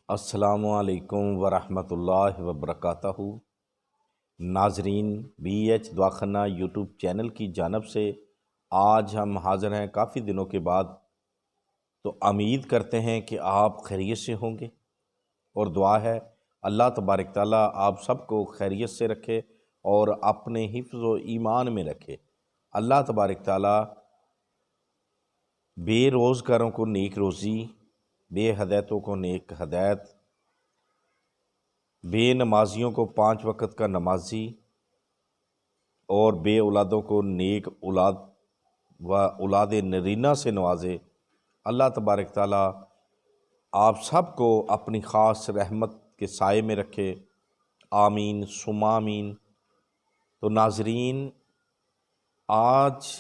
السلام علیکم ورحمۃ اللہ وبرکاتہ۔ ناظرین، بی ایچ دواخانہ یوٹیوب چینل کی جانب سے آج ہم حاضر ہیں کافی دنوں کے بعد، تو امید کرتے ہیں کہ آپ خیریت سے ہوں گے، اور دعا ہے اللہ تبارک تعالیٰ آپ سب کو خیریت سے رکھے اور اپنے حفظ و ایمان میں رکھے۔ اللہ تبارک تعالیٰ بے روزگاروں کو نیک روزی، بے ہدایتوں کو نیک ہدایت، بے نمازیوں کو 5 وقت کا نمازی اور بے اولادوں کو نیک اولاد و اولاد نرینہ سے نوازے۔ اللہ تبارک تعالیٰ آپ سب کو اپنی خاص رحمت کے سائے میں رکھے، آمین ثم آمین۔ تو ناظرین، آج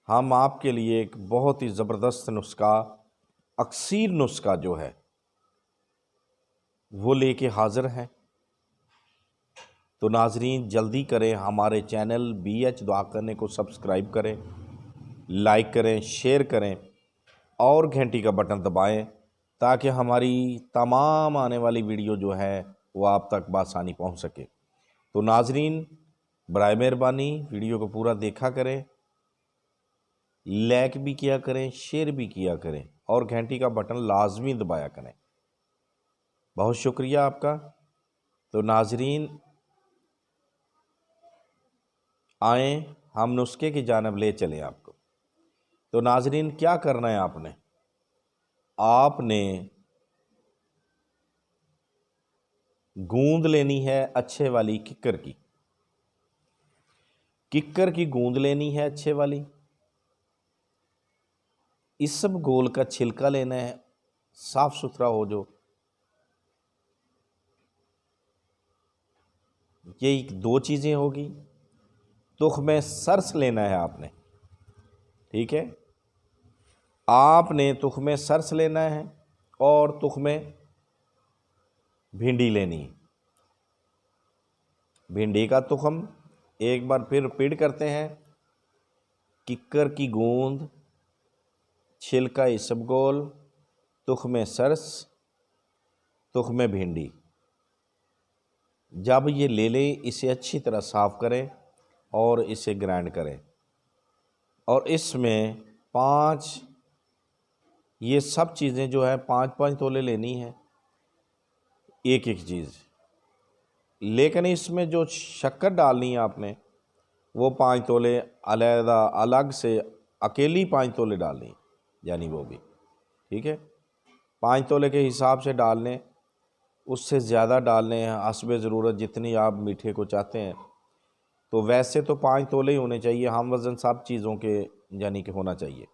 ہم آپ کے لیے ایک بہت ہی زبردست نسخہ، اکسیر نسخہ جو ہے وہ لے کے حاضر ہیں۔ تو ناظرین جلدی کریں، ہمارے چینل بی ایچ دواخانہ کو سبسکرائب کریں، لائک کریں، شیئر کریں اور گھنٹی کا بٹن دبائیں تاکہ ہماری تمام آنے والی ویڈیو جو ہے وہ آپ تک بآسانی پہنچ سکے۔ تو ناظرین برائے مہربانی ویڈیو کو پورا دیکھا کریں، لائک بھی کیا کریں، شیئر بھی کیا کریں اور گھنٹی کا بٹن لازمی دبایا کریں۔ بہت شکریہ آپ کا۔ تو ناظرین آئیں ہم نسخے کی جانب لے چلیں آپ کو۔ تو ناظرین کیا کرنا ہے آپ نے گوند لینی ہے اچھے والی ککر کی گوند لینی ہے اچھے والی۔ اسب گول کا چھلکا لینا ہے، صاف ستھرا ہو جو۔ یہ 2 چیزیں ہوگی۔ تخم سرس لینا ہے آپ نے، ٹھیک ہے، آپ نے تخم سرس لینا ہے اور تخم بھنڈی لینی ہے۔ بھنڈی کا تخم ایک بار پھر ریپیٹ کرتے ہیں، ککر کی گوند، چھلکا اسب گول، تخم سرس، تخم بھنڈی۔ جب یہ لے لیں اسے اچھی طرح صاف کریں اور اسے گرائنڈ کریں، اور اس میں 5 یہ سب چیزیں جو ہے 5 تولے لینی ہے، ایک چیز، لیکن اس میں جو شکر ڈالنی ہے آپ نے وہ 5 تولے علیحدہ الگ سے اکیلی 5 تولے ڈالنی، یعنی وہ بھی ٹھیک ہے، 5 تولے کے حساب سے ڈالنے، اس سے زیادہ ڈالنے ہیں حسب ضرورت، جتنی آپ میٹھے کو چاہتے ہیں۔ تو ویسے تو 5 تولے ہی ہونے چاہیے، ہم وزن سب چیزوں کے یعنی کہ ہونا چاہیے۔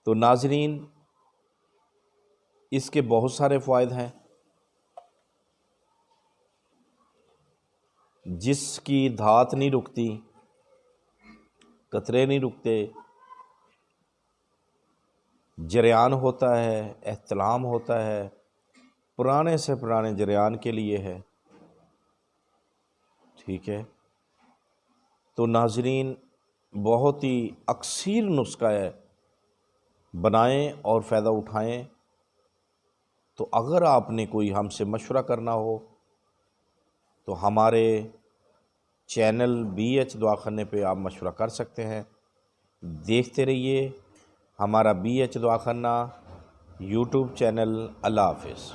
تو ناظرین اس کے بہت سارے فوائد ہیں۔ جس کی دھات نہیں رکتی، قطرے نہیں رکتے، جریان ہوتا ہے، احتلام ہوتا ہے، پرانے سے پرانے جریان کے لیے ہے، ٹھیک ہے۔ تو ناظرین بہت ہی اکسیر نسخہ ہے، بنائیں اور فائدہ اٹھائیں۔ تو اگر آپ نے کوئی ہم سے مشورہ کرنا ہو تو ہمارے چینل بی ایچ دواخانہ پہ آپ مشورہ کر سکتے ہیں۔ دیکھتے رہیے ہمارا بی ایچ دواخانہ یوٹیوب چینل۔ اللہ حافظ۔